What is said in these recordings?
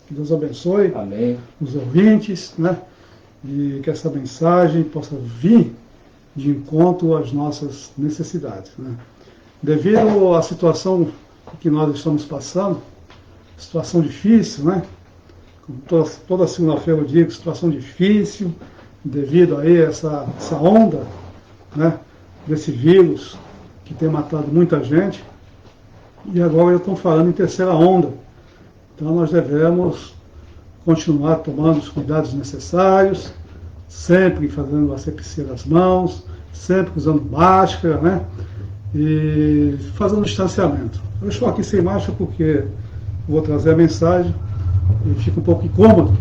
Que Deus abençoe. Amém. Os ouvintes, né? E que essa mensagem possa vir de encontro às nossas necessidades, né? Devido à situação que nós estamos passando, situação difícil, né? Toda segunda-feira eu digo, situação difícil, devido aí a essa onda, né? Desse vírus que tem matado muita gente. E agora eu estou falando em terceira onda. Então nós devemos continuar tomando os cuidados necessários, sempre fazendo asepsia das mãos, sempre usando máscara, né? E fazendo distanciamento. Eu estou aqui sem máscara porque vou trazer a mensagem e fica um pouco incômodo,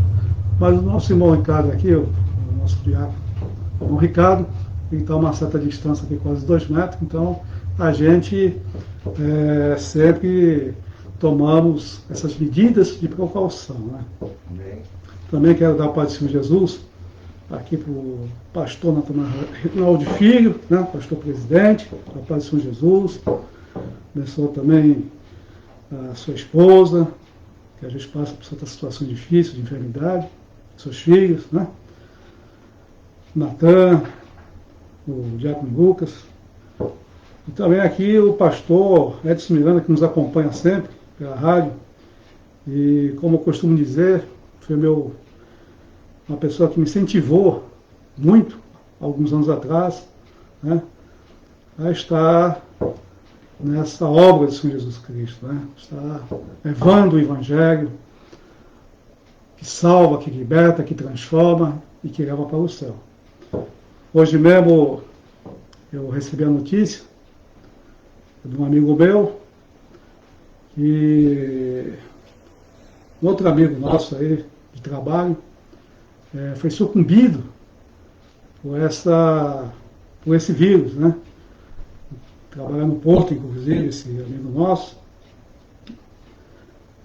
mas o nosso irmão Ricardo aqui, o nosso diácono, o irmão Ricardo, ele está a uma certa distância aqui, quase 2 metros, então a gente sempre tomamos essas medidas de precaução, né? Amém. Também quero dar a paz do Senhor Jesus aqui para o pastor Natanael Rinaldo Filho, né? Pastor presidente, a paz do Senhor Jesus. Abençoa também a sua esposa, que a gente passa por certa situação difícil, de enfermidade, seus filhos, né? Natan, o diácono Lucas. E também aqui o pastor Edson Miranda, que nos acompanha sempre pela rádio. E como eu costumo dizer, foi uma pessoa que me incentivou muito, alguns anos atrás, né, a estar nessa obra de Senhor Jesus Cristo, né? Está levando o Evangelho que salva, que liberta, que transforma e que leva para o céu. Hoje mesmo eu recebi a notícia de um amigo meu e um outro amigo nosso aí de trabalho foi sucumbido por esse vírus, né? Trabalhar no Porto, inclusive, esse amigo nosso,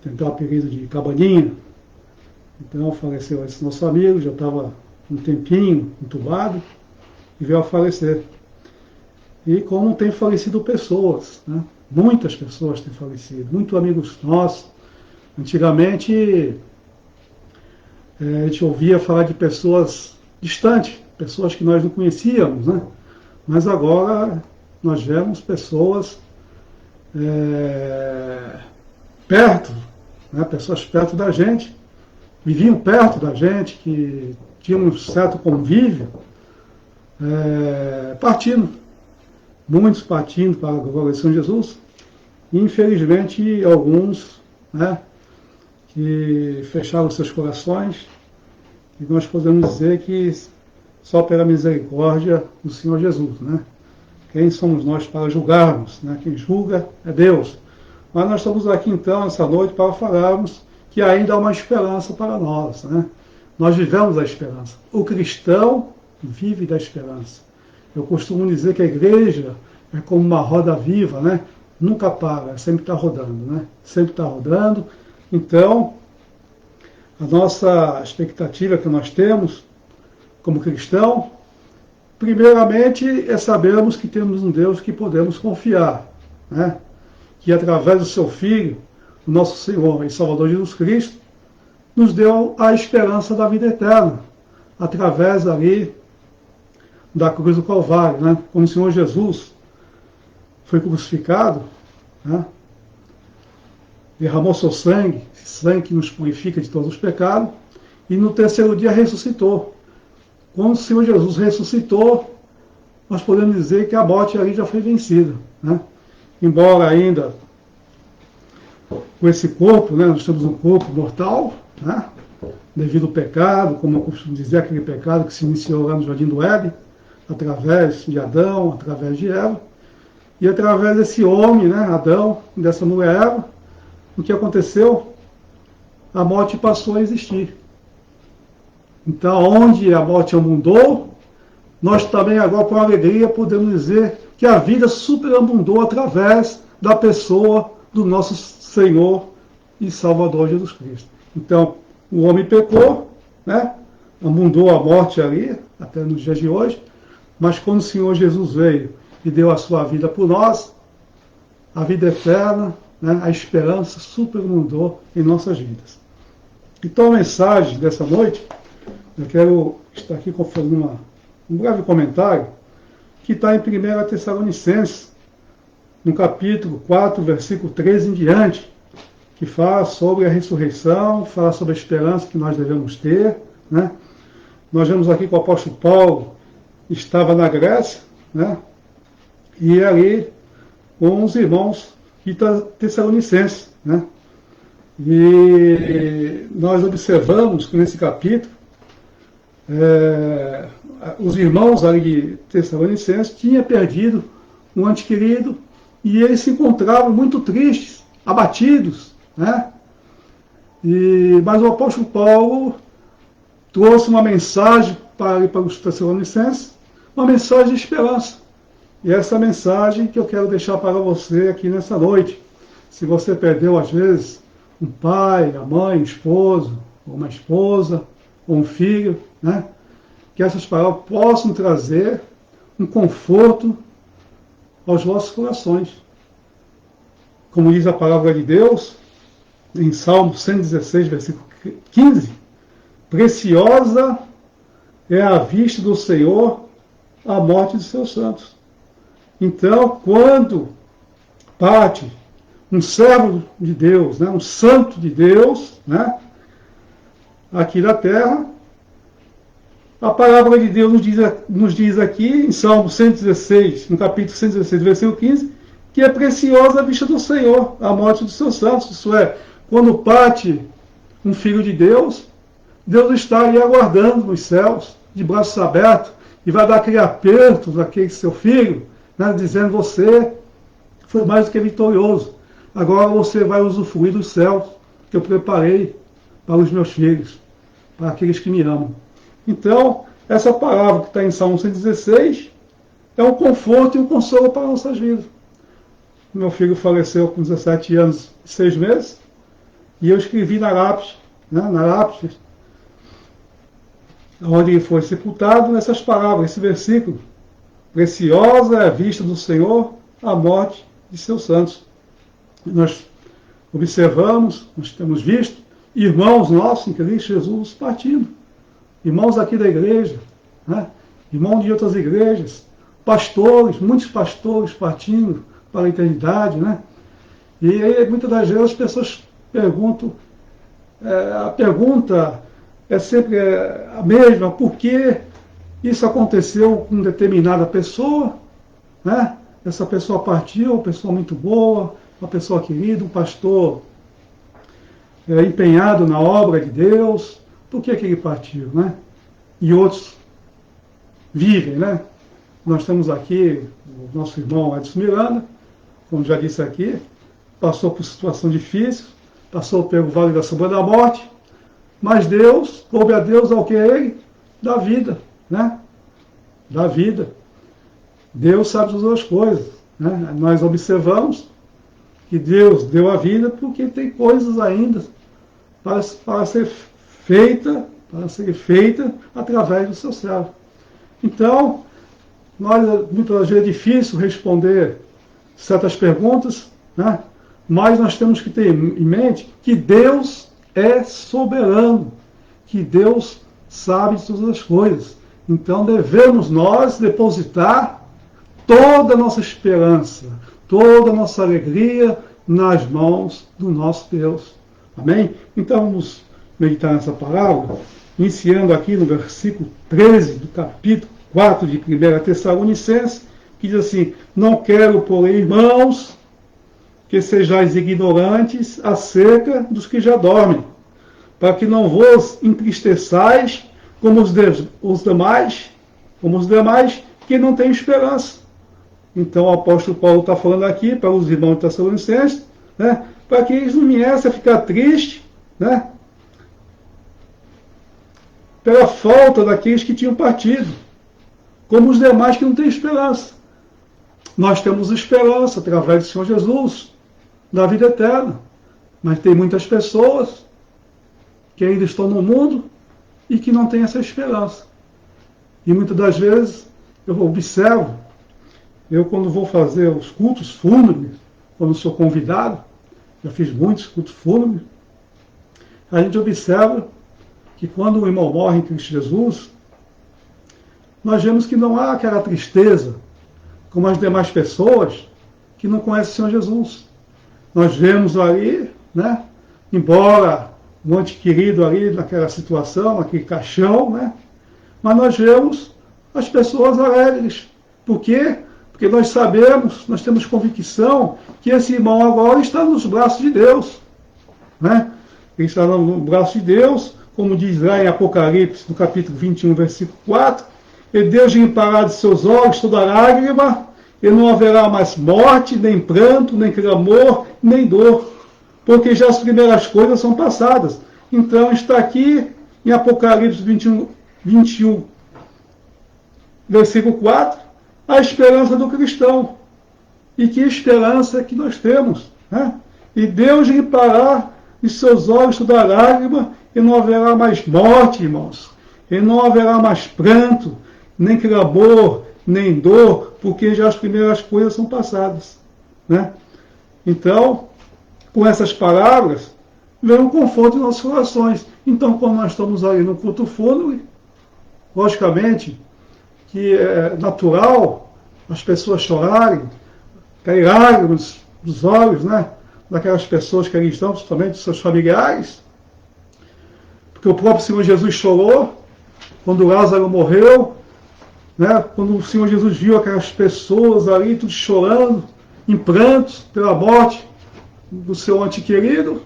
tem até o apelido de Cabaninha. Então faleceu esse nosso amigo, já estava um tempinho entubado e veio a falecer. E como tem falecido pessoas, né? Muitas pessoas têm falecido, muitos amigos nossos. Antigamente a gente ouvia falar de pessoas distantes, pessoas que nós não conhecíamos, né? Mas agora nós vemos pessoas perto, né? Pessoas perto da gente, viviam perto da gente, que tinham um certo convívio, partindo, muitos partindo para a glória de São Jesus, e infelizmente alguns, né, que fecharam seus corações, e nós podemos dizer que só pela misericórdia do Senhor Jesus, né? Quem somos nós para julgarmos, né? Quem julga é Deus. Mas nós estamos aqui então, essa noite, para falarmos que ainda há uma esperança para nós, né? Nós vivemos a esperança. O cristão vive da esperança. Eu costumo dizer que a igreja é como uma roda viva, né? Nunca para, sempre está rodando, né? Sempre está rodando. Então, a nossa expectativa que nós temos como cristão, primeiramente, é sabermos que temos um Deus que podemos confiar, né? Que através do seu Filho, o nosso Senhor e Salvador Jesus Cristo, nos deu a esperança da vida eterna, através ali da cruz do Calvário, né? Como o Senhor Jesus foi crucificado, né? Derramou seu sangue, esse sangue que nos purifica de todos os pecados, e no terceiro dia ressuscitou. Quando o Senhor Jesus ressuscitou, nós podemos dizer que a morte ali já foi vencida, né? Embora ainda com esse corpo, né, nós temos um corpo mortal, né, devido ao pecado, como eu costumo dizer, aquele pecado que se iniciou lá no Jardim do Éden, através de Adão, através de Eva, e através desse homem, né, Adão, dessa mulher Eva, o que aconteceu? A morte passou a existir. Então, onde a morte abundou, nós também agora, com alegria, podemos dizer que a vida superabundou através da pessoa do nosso Senhor e Salvador Jesus Cristo. Então, o homem pecou, né? Abundou a morte ali, até nos dias de hoje, mas quando o Senhor Jesus veio e deu a sua vida por nós, a vida eterna, né, a esperança superabundou em nossas vidas. Então a mensagem dessa noite, eu quero estar aqui fazendo um breve comentário, que está em 1 Tessalonicenses, no capítulo 4, versículo 13 em diante, que fala sobre a ressurreição, fala sobre a esperança que nós devemos ter, né? Nós vemos aqui que o apóstolo Paulo estava na Grécia, né? E ali com os irmãos tessalonicenses, né? E nós observamos que nesse capítulo os irmãos ali de Tessalonicenses tinham perdido um ente querido e eles se encontravam muito tristes, abatidos, né? Mas o apóstolo Paulo trouxe uma mensagem para os Tessalonicenses, uma mensagem de esperança. E essa mensagem que eu quero deixar para você aqui nessa noite. Se você perdeu, às vezes, um pai, a mãe, um esposo, ou uma esposa, ou um filho, né? Que essas palavras possam trazer um conforto aos vossos corações. Como diz a palavra de Deus, em Salmo 116, versículo 15, preciosa é a vista do Senhor a morte de seus santos. Então, quando parte um servo de Deus, né, um santo de Deus, né, aqui na terra, a palavra de Deus nos diz aqui, em Salmo 116, no capítulo 116, versículo 15, que é preciosa a vista do Senhor, a morte dos seus santos. Isso é, quando parte um filho de Deus, Deus está ali aguardando nos céus, de braços abertos, e vai dar aquele aperto daquele seu filho, né, dizendo: você foi mais do que vitorioso. Agora você vai usufruir dos céus que eu preparei para os meus filhos, para aqueles que me amam. Então, essa palavra que está em Salmo 116 é um conforto e um consolo para nossas vidas. Meu filho faleceu com 17 anos e 6 meses, e eu escrevi na lápide, onde ele foi sepultado, nessas palavras, esse versículo: preciosa é a vista do Senhor a morte de seus santos. Nós observamos, nós temos visto irmãos nossos em Cristo Jesus partindo, irmãos aqui da igreja, né? Irmãos de outras igrejas, pastores, muitos pastores partindo para a eternidade, né? E aí, muitas das vezes as pessoas perguntam, a pergunta é sempre a mesma: por que isso aconteceu com determinada pessoa, né? Essa pessoa partiu, uma pessoa muito boa, uma pessoa querida, um pastor empenhado na obra de Deus, por que ele partiu, né? E outros vivem, né? Nós temos aqui o nosso irmão Edson Miranda, como já disse aqui, passou por situação difícil, passou pelo vale da sombra da morte, mas Deus, coube a Deus ao que é Ele? Da vida, né? Da vida. Deus sabe todas as coisas, né? Nós observamos que Deus deu a vida porque tem coisas ainda para ser feita através do seu servo. Então, muitas vezes é difícil responder certas perguntas, né? Mas nós temos que ter em mente que Deus é soberano, que Deus sabe de todas as coisas. Então devemos nós depositar toda a nossa esperança, toda a nossa alegria nas mãos do nosso Deus. Amém? Então vamos meditar nessa palavra, iniciando aqui no versículo 13 do capítulo 4 de 1 Tessalonicenses, que diz assim: não quero, porém, irmãos, que sejais ignorantes acerca dos que já dormem, para que não vos entristeçais como os demais que não têm esperança. Então o apóstolo Paulo está falando aqui para os irmãos tessalonicenses, né, para que eles não viessem a ficar tristes, né, pela falta daqueles que tinham partido, como os demais que não têm esperança. Nós temos esperança através do Senhor Jesus, da vida eterna, mas tem muitas pessoas que ainda estão no mundo e que não têm essa esperança. E muitas das vezes eu observo, quando vou fazer os cultos fúnebres, quando sou convidado, já fiz muitos cultos fúnebres, a gente observa que quando o irmão morre em Cristo Jesus, nós vemos que não há aquela tristeza como as demais pessoas que não conhecem o Senhor Jesus. Nós vemos ali, né, embora um ente querido ali naquela situação, naquele caixão, né, mas nós vemos as pessoas alegres. Por quê? Porque nós sabemos, nós temos convicção que esse irmão agora está nos braços de Deus. Né? Ele está no braço de Deus, como diz lá em Apocalipse, no capítulo 21, versículo 4, e Deus limpará de seus olhos toda lágrima, e não haverá mais morte, nem pranto, nem clamor, nem dor, porque já as primeiras coisas são passadas. Então está aqui em Apocalipse 21, versículo 4, a esperança do cristão. E que esperança que nós temos. Né? E Deus limpará de seus olhos toda lágrima, e não haverá mais morte, irmãos. E não haverá mais pranto, nem clamor, nem dor, porque já as primeiras coisas são passadas. Né? Então, com essas palavras, vem um conforto em nossos corações. Então, quando nós estamos ali no culto fúnebre, logicamente que é natural as pessoas chorarem, cair lágrimas dos olhos, né, daquelas pessoas que ali estão, principalmente dos seus familiares, porque o próprio Senhor Jesus chorou quando Lázaro morreu, né, quando o Senhor Jesus viu aquelas pessoas ali, tudo chorando, em prantos pela morte do seu ente querido.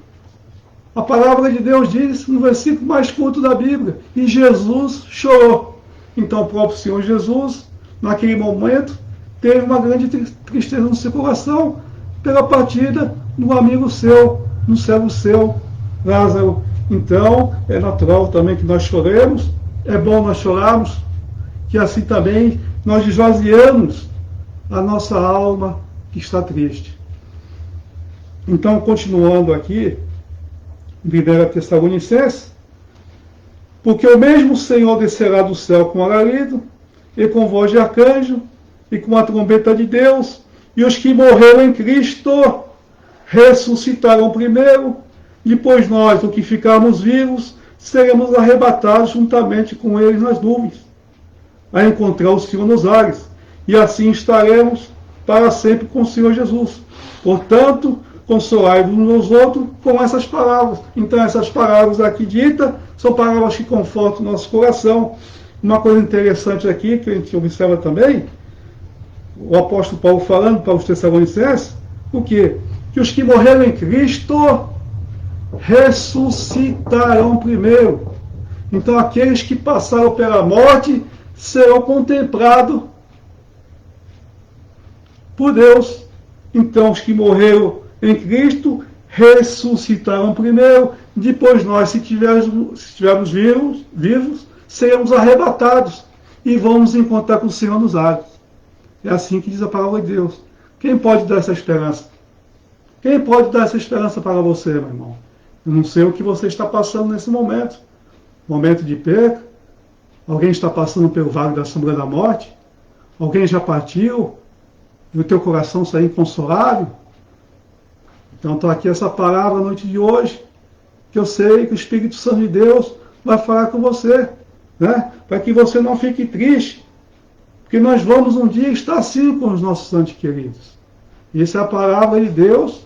A palavra de Deus diz no versículo mais curto da Bíblia, e Jesus chorou. Então o próprio Senhor Jesus, naquele momento, teve uma grande tristeza no seu coração pela partida do amigo seu, do servo seu, Lázaro. Então é natural também que nós choremos, é bom nós chorarmos, que assim também nós esvaziamos a nossa alma que está triste. Então, continuando aqui, em 1 Tessalonicenses, porque o mesmo Senhor descerá do céu com alarido, e com voz de arcanjo, e com a trombeta de Deus, e os que morreram em Cristo ressuscitarão primeiro, depois nós, os que ficarmos vivos, seremos arrebatados juntamente com eles nas nuvens, a encontrar o Senhor nos ares, e assim estaremos para sempre com o Senhor Jesus. Portanto, consolai-vos uns aos outros com essas palavras. Então, essas palavras aqui ditas são palavras que confortam o nosso coração. Uma coisa interessante aqui, que a gente observa também, o apóstolo Paulo falando para os Tessalonicenses, o quê? Que os que morreram em Cristo ressuscitarão primeiro. Então, aqueles que passaram pela morte serão contemplados por Deus. Então, os que morreram em Cristo ressuscitarão primeiro, depois nós, se estivermos vivos, seremos arrebatados e vamos encontrar com o Senhor nos ares. É assim que diz a palavra de Deus. Quem pode dar essa esperança? Quem pode dar essa esperança para você, meu irmão? Eu não sei o que você está passando nesse momento. Momento de perca? Alguém está passando pelo vale da sombra da morte? Alguém já partiu? E o teu coração está inconsolável? Então está aqui essa palavra na noite de hoje, que eu sei que o Espírito Santo de Deus vai falar com você, né? Para que você não fique triste, porque nós vamos um dia estar assim com os nossos entes queridos. Isso é a palavra de Deus,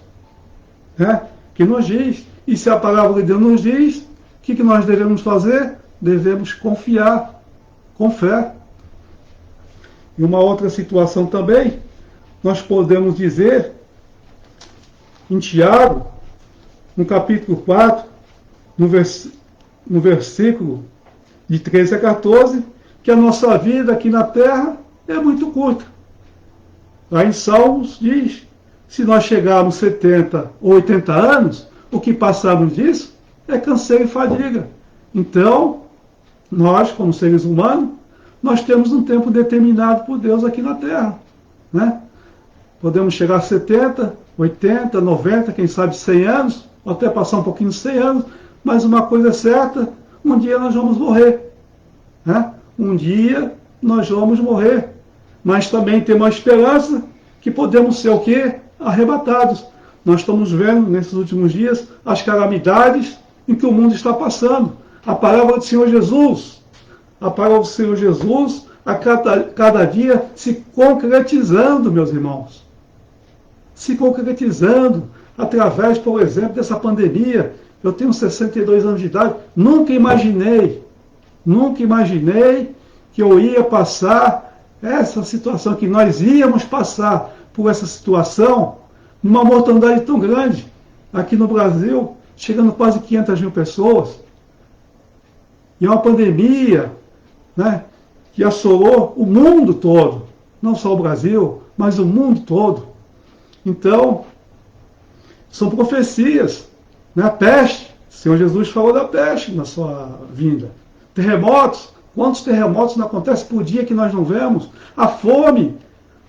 né, que nos diz. E se a palavra de Deus nos diz, o que nós devemos fazer? Devemos confiar, com fé. E uma outra situação também, nós podemos dizer, em Tiago, no capítulo 4, no versículo de 13 a 14, que a nossa vida aqui na terra é muito curta. Lá em Salmos diz, se nós chegarmos 70 ou 80 anos, o que passarmos disso é canseiro e fadiga. Então, nós, como seres humanos, nós temos um tempo determinado por Deus aqui na terra. Né? Podemos chegar a 70, 80, 90, quem sabe 100 anos, ou até passar um pouquinho de 100 anos, mas uma coisa é certa, um dia nós vamos morrer. Né? Um dia nós vamos morrer. Mas também tem uma esperança que podemos ser o quê? Arrebatados. Nós estamos vendo nesses últimos dias as calamidades em que o mundo está passando. A palavra do Senhor Jesus, a palavra do Senhor Jesus, a cada dia se concretizando, meus irmãos. Se concretizando através, por exemplo, dessa pandemia. Eu tenho 62 anos de idade, nunca imaginei que eu ia passar essa situação, que nós íamos passar por essa situação, numa mortandade tão grande, aqui no Brasil, chegando quase 500 mil pessoas. E é uma pandemia, né, que assolou o mundo todo, não só o Brasil, mas o mundo todo. Então, são profecias, né? A peste, o Senhor Jesus falou da peste na sua vinda. Terremotos, quantos terremotos não acontecem por dia que nós não vemos? A fome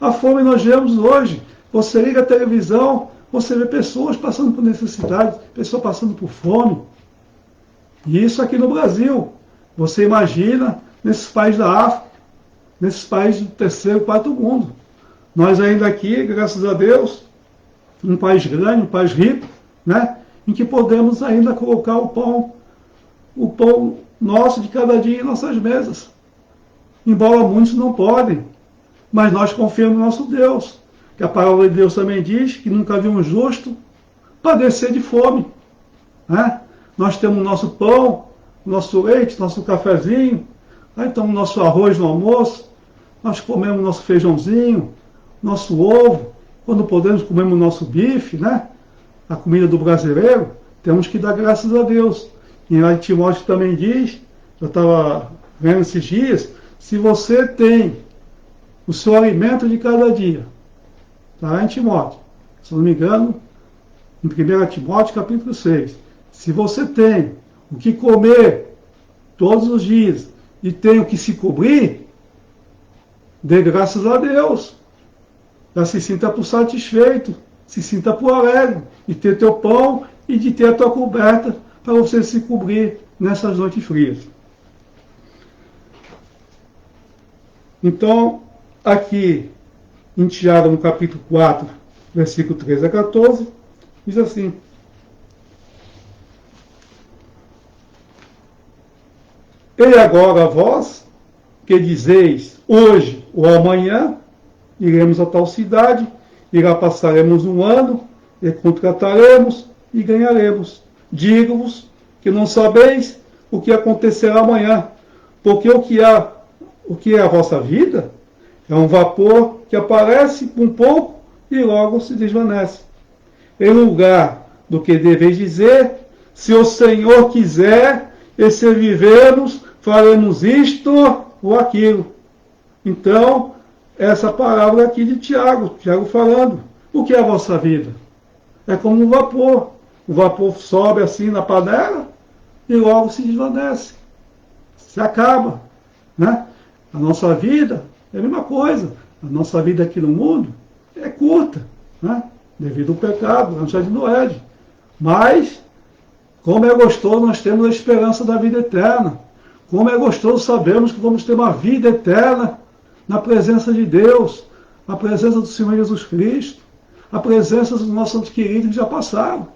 nós vemos hoje. Você liga a televisão, você vê pessoas passando por necessidade, pessoas passando por fome. E isso aqui no Brasil. Você imagina nesses países da África, nesses países do terceiro, quarto mundo. Nós ainda aqui, graças a Deus, um país grande, um país rico, né, em que podemos ainda colocar o pão nosso de cada dia em nossas mesas. Embora muitos não podem, mas nós confiamos no nosso Deus, que a palavra de Deus também diz que nunca viu um justo padecer de fome. Né? Nós temos o nosso pão, o nosso leite, nosso cafezinho, então o nosso arroz no almoço, nós comemos nosso feijãozinho, nosso ovo, quando podemos comemos nosso bife, né? A comida do brasileiro, temos que dar graças a Deus. E lá em Timóteo também diz, eu estava vendo esses dias, se você tem o seu alimento de cada dia, está lá em Timóteo, se não me engano, em 1 Timóteo capítulo 6, se você tem o que comer todos os dias e tem o que se cobrir, dê graças a Deus. Já se sinta por satisfeito, se sinta por alegre de ter teu pão e de ter a tua coberta para você se cobrir nessas noites frias. Então, aqui em Tiago, no capítulo 4, versículo 13 a 14, diz assim: E agora vós, que dizeis, hoje ou amanhã, iremos a tal cidade, e lá passaremos um ano, e contrataremos, e ganharemos. Digo-vos que não sabeis o que acontecerá amanhã, porque o que é a vossa vida é um vapor que aparece um pouco e logo se desvanece. Em lugar do que deveis dizer, se o Senhor quiser, e se vivermos, faremos isto ou aquilo. Então, essa palavra aqui de Tiago falando, o que é a vossa vida? É como um vapor. O vapor sobe assim na panela e logo se desvanece. Se acaba. Né? A nossa vida é a mesma coisa. A nossa vida aqui no mundo é curta, né? Devido ao pecado, a de Noé. Mas, como é gostoso nós termos a esperança da vida eterna. Como é gostoso sabermos que vamos ter uma vida eterna na presença de Deus, na presença do Senhor Jesus Cristo, a presença dos nossos santos queridos que já passaram.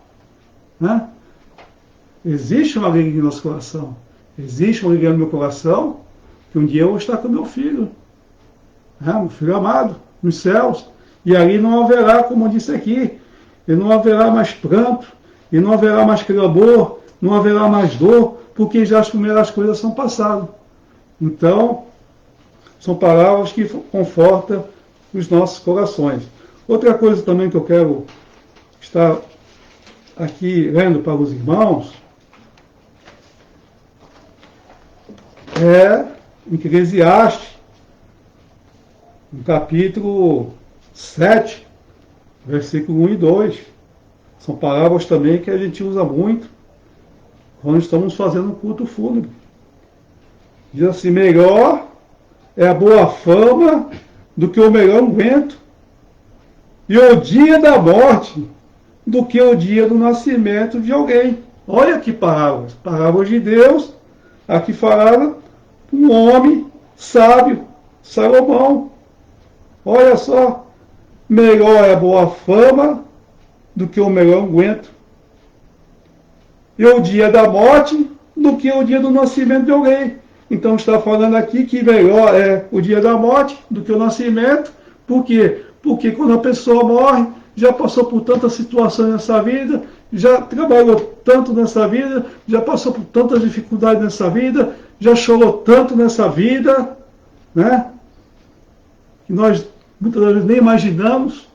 Né? Existe uma alegria no nosso coração. Existe uma alegria no meu coração que um dia eu vou estar com meu filho. Meu filho amado, nos céus. E ali não haverá, como eu disse aqui, e não haverá mais pranto, e não haverá mais clamor, não haverá mais dor, porque já as primeiras coisas são passadas. Então, são palavras que confortam os nossos corações. Outra coisa também que eu quero estar aqui lendo para os irmãos é em Eclesiastes, no capítulo 7, versículo 1 e 2. São palavras também que a gente usa muito quando estamos fazendo um culto fúnebre. Diz assim: melhor é a boa fama do que o melhor unguento, e o dia da morte do que o dia do nascimento de alguém. Olha que palavras, palavras de Deus, aqui falaram um homem sábio, Salomão. Olha só, melhor é a boa fama do que o melhor unguento. e o dia da morte do que o dia do nascimento de alguém. Então está falando aqui que melhor é o dia da morte do que o nascimento. Por quê? Porque quando a pessoa morre, já passou por tantas situações nessa vida, já trabalhou tanto nessa vida, já passou por tantas dificuldades nessa vida, já chorou tanto nessa vida, né? Que nós muitas vezes nem imaginamos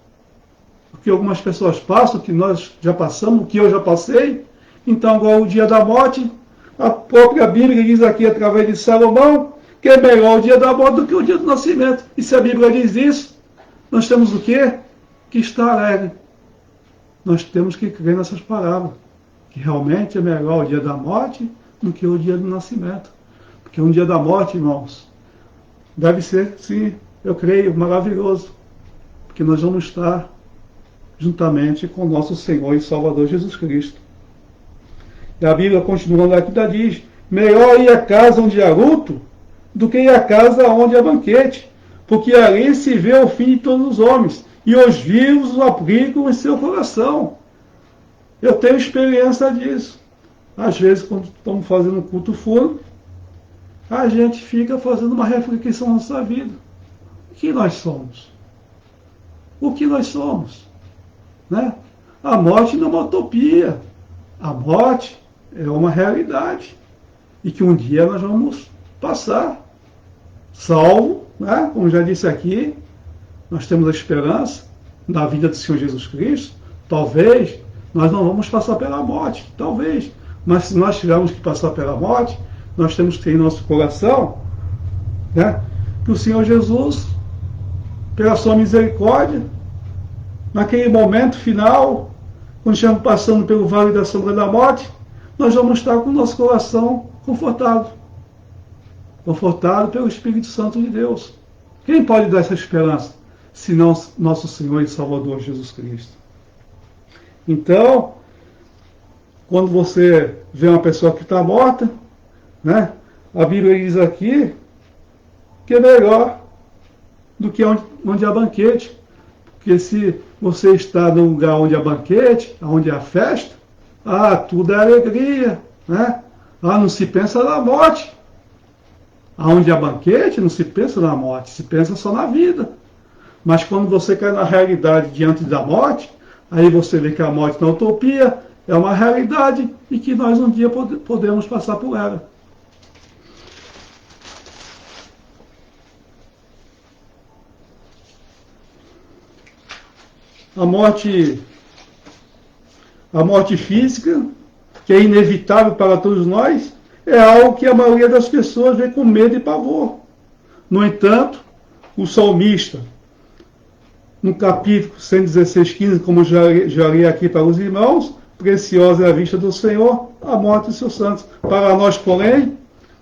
o que algumas pessoas passam, o que nós já passamos, o que eu já passei. Então agora o dia da morte, a própria Bíblia diz aqui através de Salomão que é melhor o dia da morte do que o dia do nascimento. E se a Bíblia diz isso, nós temos o quê? Que estar alegre. Nós temos que crer nessas palavras, que realmente é melhor o dia da morte do que o dia do nascimento. Porque um dia da morte, irmãos, deve ser, sim, eu creio, maravilhoso, porque nós vamos estar juntamente com o nosso Senhor e Salvador Jesus Cristo. E a Bíblia, continuando aqui, diz: melhor ir à casa onde há luto do que ir à casa onde há banquete, porque ali se vê o fim de todos os homens, e os vivos o aplicam em seu coração. Eu tenho experiência disso. Às vezes, quando estamos fazendo um culto fúnebre, a gente fica fazendo uma reflexão na nossa vida. O que nós somos? O que nós somos? Né? A morte não é uma utopia. A morte é uma realidade. E que um dia nós vamos passar. Salvo, né? Como já disse aqui, nós temos a esperança da vida do Senhor Jesus Cristo. Talvez nós não vamos passar pela morte. Talvez. Mas se nós tivermos que passar pela morte, nós temos que ter em nosso coração, né, que o Senhor Jesus, pela sua misericórdia, naquele momento final, quando estamos passando pelo vale da sombra da morte, nós vamos estar com o nosso coração confortado pelo Espírito Santo de Deus. Quem pode dar essa esperança, senão nosso Senhor e Salvador Jesus Cristo? Então, quando você vê uma pessoa que está morta, né, a Bíblia diz aqui que é melhor do que onde há banquete. Porque se você está num lugar onde há banquete, onde há festa, tudo é alegria, né? Não se pensa na morte. Onde há banquete, não se pensa na morte, se pensa só na vida. Mas quando você cai na realidade diante da morte, aí você vê que a morte não é utopia, é uma realidade e que nós um dia podemos passar por ela. A morte física, que é inevitável para todos nós, é algo que a maioria das pessoas vê com medo e pavor. No entanto, o salmista, no capítulo 116:15, como já li aqui para os irmãos, preciosa é a vista do Senhor, a morte dos seus santos. Para nós, porém,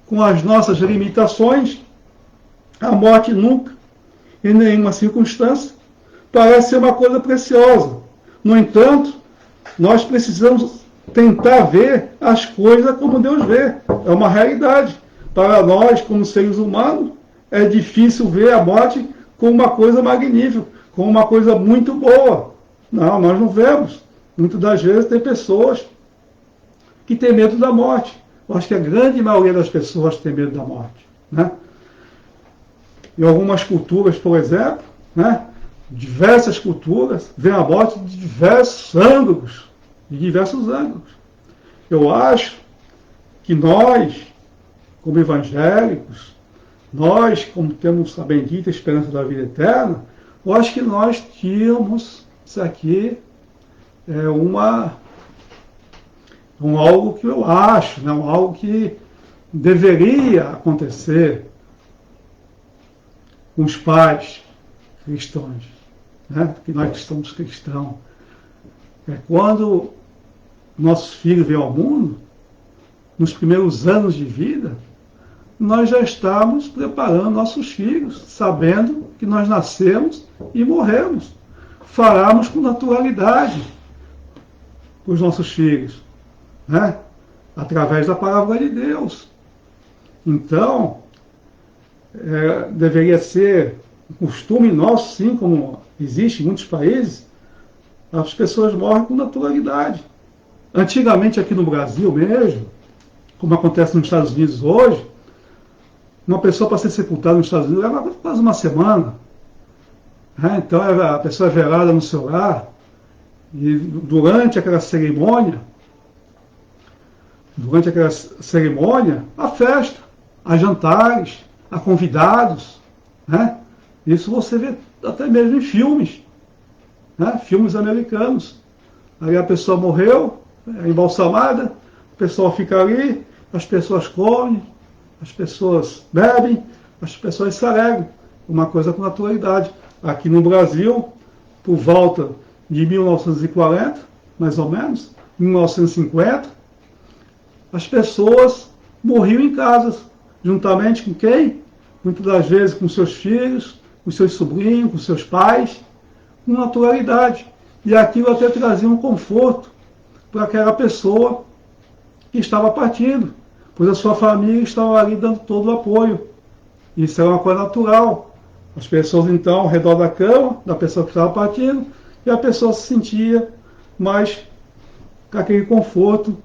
com as nossas limitações, a morte nunca, em nenhuma circunstância, parece ser uma coisa preciosa. No entanto, nós precisamos tentar ver as coisas como Deus vê. É uma realidade. Para nós, como seres humanos, é difícil ver a morte como uma coisa magnífica, como uma coisa muito boa. Não, nós não vemos. Muitas das vezes tem pessoas que têm medo da morte. Eu acho que a grande maioria das pessoas tem medo da morte. Né? Em algumas culturas, por exemplo, né, diversas culturas veem a morte de diversos ângulos. Eu acho que nós, como evangélicos, nós, como temos a bendita esperança da vida eterna, eu acho que nós tínhamos isso aqui algo que eu acho, né, algo que deveria acontecer com os pais cristãos, né, que nós somos cristãos. Quando nossos filhos vêm ao mundo, nos primeiros anos de vida, nós já estamos preparando nossos filhos, sabendo que nós nascemos e morremos. Falamos com naturalidade com os nossos filhos, né? Através da palavra de Deus. Então, deveria ser um costume nosso, sim, como existe em muitos países, as pessoas morrem com naturalidade. Antigamente, aqui no Brasil mesmo, como acontece nos Estados Unidos hoje, uma pessoa para ser sepultada nos Estados Unidos leva quase uma semana. Né? Então a pessoa é velada no seu lar, e durante aquela cerimônia, há festa, há jantares, há convidados. Né? Isso você vê até mesmo em filmes, né? Filmes americanos. Aí a pessoa morreu, é embalsamada, o pessoal fica ali, as pessoas comem, as pessoas bebem, as pessoas se alegram. Uma coisa com naturalidade. Aqui no Brasil, por volta de 1940, mais ou menos, 1950, as pessoas morriam em casas, juntamente com quem? Muitas das vezes com seus filhos, com seus sobrinhos, com seus pais, com naturalidade. E aquilo até trazia um conforto para aquela pessoa que estava partindo, pois a sua família estava ali dando todo o apoio. Isso é uma coisa natural. As pessoas, então, ao redor da cama, da pessoa que estava partindo, e a pessoa se sentia mais com aquele conforto,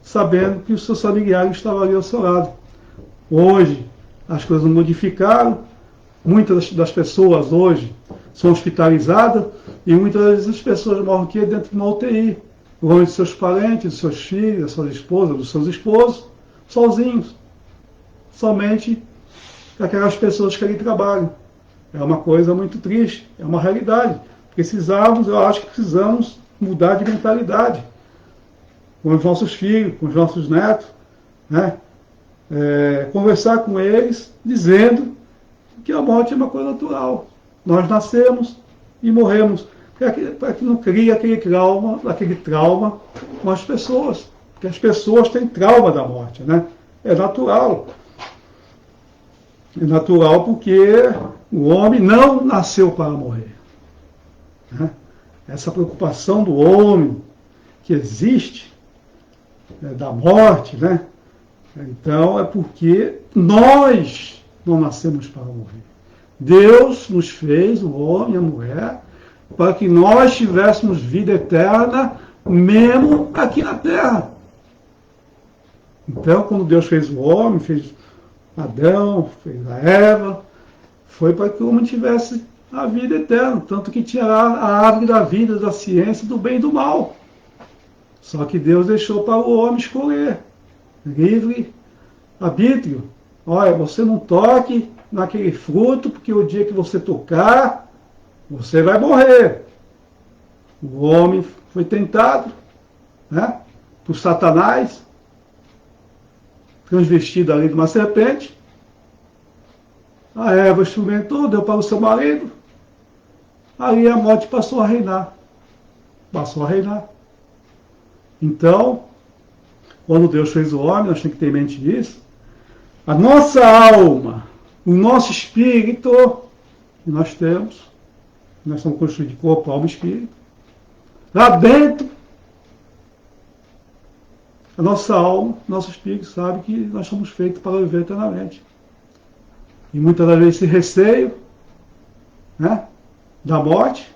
sabendo que os seus familiares estavam ali ao seu lado. Hoje, as coisas modificaram, muitas das pessoas hoje são hospitalizadas, e muitas das pessoas morrem aqui dentro de uma UTI, longe de seus parentes, de seus filhos, das suas esposas, dos seus esposos, sozinhos. Somente aquelas pessoas que ali trabalham. É uma coisa muito triste, é uma realidade. Eu acho que precisamos mudar de mentalidade com os nossos filhos, com os nossos netos, né? Conversar com eles, dizendo que a morte é uma coisa natural. Nós nascemos e morremos, para que não crie aquele trauma com as pessoas, porque as pessoas têm trauma da morte, né? É natural. É natural porque o homem não nasceu para morrer. Né? Essa preocupação do homem que existe, da morte, né? Então é porque nós não nascemos para morrer. Deus nos fez, o homem e a mulher, para que nós tivéssemos vida eterna, mesmo aqui na terra. Então, quando Deus fez o homem, fez Adão, fez a Eva, foi para que o homem tivesse a vida eterna, tanto que tinha a árvore da vida, da ciência, do bem e do mal. Só que Deus deixou para o homem escolher, livre arbítrio. Olha, você não toque naquele fruto, porque o dia que você tocar, você vai morrer. O homem foi tentado, né, por Satanás, transvestido ali de uma serpente. A Eva experimentou, deu para o seu marido. Aí a morte passou a reinar. Passou a reinar. Então, quando Deus fez o homem, nós temos que ter em mente isso. A nossa alma, o nosso espírito, que nós temos, nós somos construídos de corpo, alma e espírito. Lá dentro, a nossa alma, nosso espírito sabe que nós somos feitos para viver eternamente. E muitas das vezes esse receio, né, da morte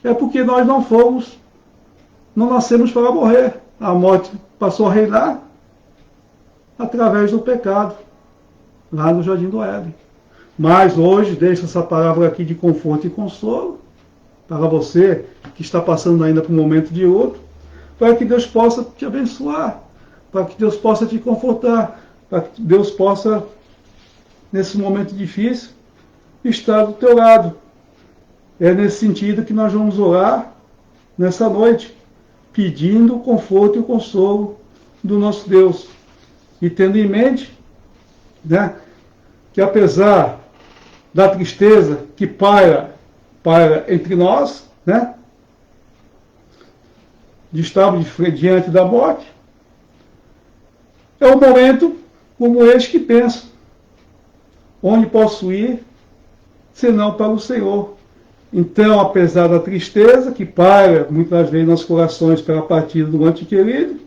é porque nós não nascemos para morrer. A morte passou a reinar através do pecado, lá no Jardim do Éden. Mas hoje, deixo essa palavra aqui de conforto e consolo para você que está passando ainda por um momento de luto, para que Deus possa te abençoar, para que Deus possa te confortar, para que Deus possa, nesse momento difícil, estar do teu lado. É nesse sentido que nós vamos orar nessa noite, pedindo o conforto e o consolo do nosso Deus. E tendo em mente, né, que apesar da tristeza que paira entre nós, né, de estarmos diante da morte, é um momento como este que penso, onde posso ir, senão para o Senhor. Então, apesar da tristeza que paira muitas vezes nos corações pela partida do ente querido,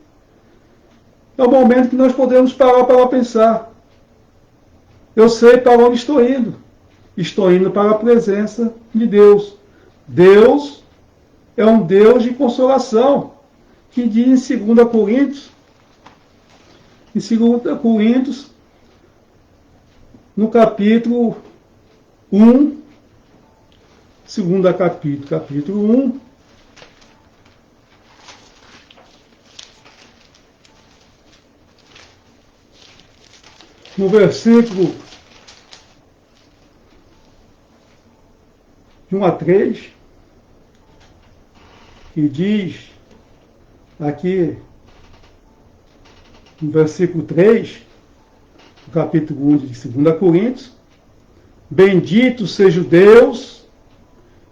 é o momento que nós podemos parar para pensar. Eu sei para onde estou indo. Estou indo para a presença de Deus. Deus é um Deus de consolação, que diz em 2 Coríntios, no capítulo 1, capítulo 1, no versículo de 1 a 3, que diz aqui, no versículo 3, do capítulo 1 de 2 Coríntios, bendito seja o Deus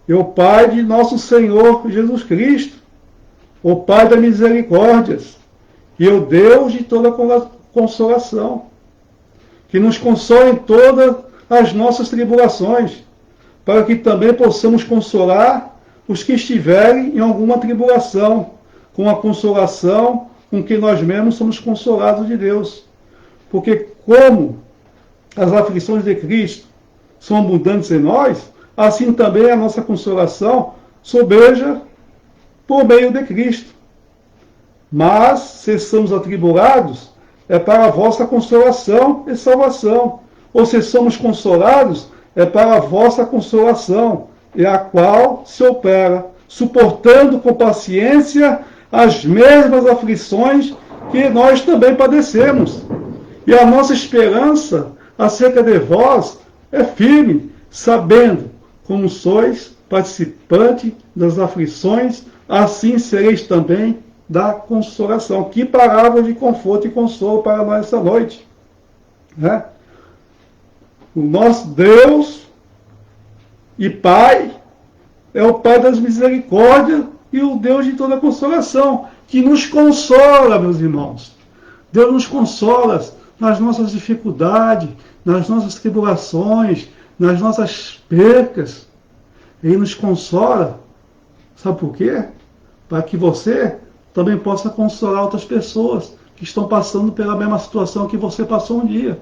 e o Pai de nosso Senhor Jesus Cristo, o Pai das misericórdias e o Deus de toda consolação, que nos consola em todas as nossas tribulações, para que também possamos consolar os que estiverem em alguma tribulação, com a consolação com que nós mesmos somos consolados de Deus. Porque como as aflições de Cristo são abundantes em nós, assim também a nossa consolação sobeja por meio de Cristo. Mas, se somos atribulados, é para a vossa consolação e salvação. Ou se somos consolados, é para a vossa consolação, e a qual se opera, suportando com paciência as mesmas aflições que nós também padecemos. E a nossa esperança acerca de vós é firme, sabendo como sois participante das aflições, assim sereis também da consolação. Que palavra de conforto e consolo para nós essa noite. Né? O nosso Deus e Pai é o Pai das misericórdias e o Deus de toda consolação, que nos consola, meus irmãos. Deus nos consola nas nossas dificuldades, nas nossas tribulações, nas nossas percas. Ele nos consola. Sabe por quê? Para que você também possa consolar outras pessoas que estão passando pela mesma situação que você passou um dia.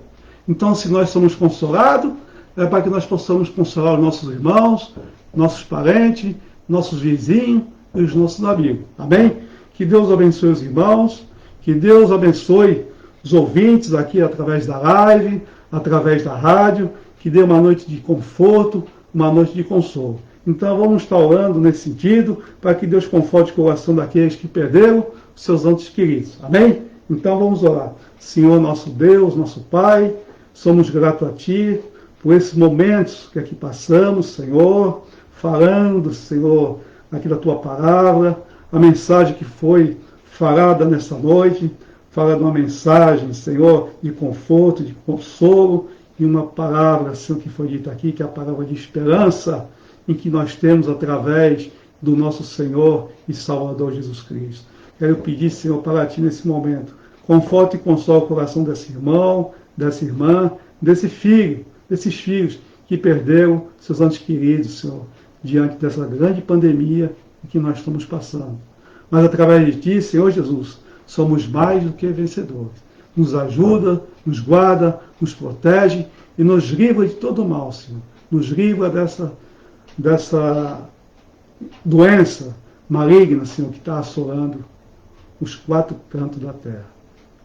Então, se nós somos consolados, é para que nós possamos consolar os nossos irmãos, nossos parentes, nossos vizinhos e os nossos amigos. Amém? Que Deus abençoe os irmãos, que Deus abençoe os ouvintes aqui através da live, através da rádio, que dê uma noite de conforto, uma noite de consolo. Então vamos estar orando nesse sentido, para que Deus conforte o coração daqueles que perderam os seus entes queridos. Amém? Então vamos orar. Senhor, nosso Deus, nosso Pai, somos gratos a Ti por esses momentos que aqui passamos, Senhor, falando, Senhor, aqui da Tua palavra, a mensagem que foi falada nessa noite, fala de uma mensagem, Senhor, de conforto, de consolo, e uma palavra, Senhor, que foi dita aqui, que é a palavra de esperança, em que nós temos através do nosso Senhor e Salvador Jesus Cristo. Quero pedir, Senhor, para Ti nesse momento, conforte e console o coração desse irmão, dessa irmã, desses filhos que perderam seus entes queridos, Senhor, diante dessa grande pandemia que nós estamos passando. Mas através de Ti, Senhor Jesus, somos mais do que vencedores. Nos ajuda, nos guarda, nos protege e nos livra de todo o mal, Senhor. Nos livra dessa doença maligna, Senhor, que está assolando os quatro cantos da terra.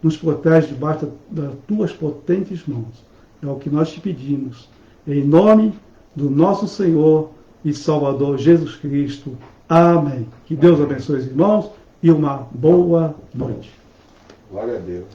Nos protege debaixo das Tuas potentes mãos. É o que nós te pedimos. Em nome do nosso Senhor e Salvador Jesus Cristo. Amém. Que Deus abençoe os irmãos e uma boa noite. Glória a Deus.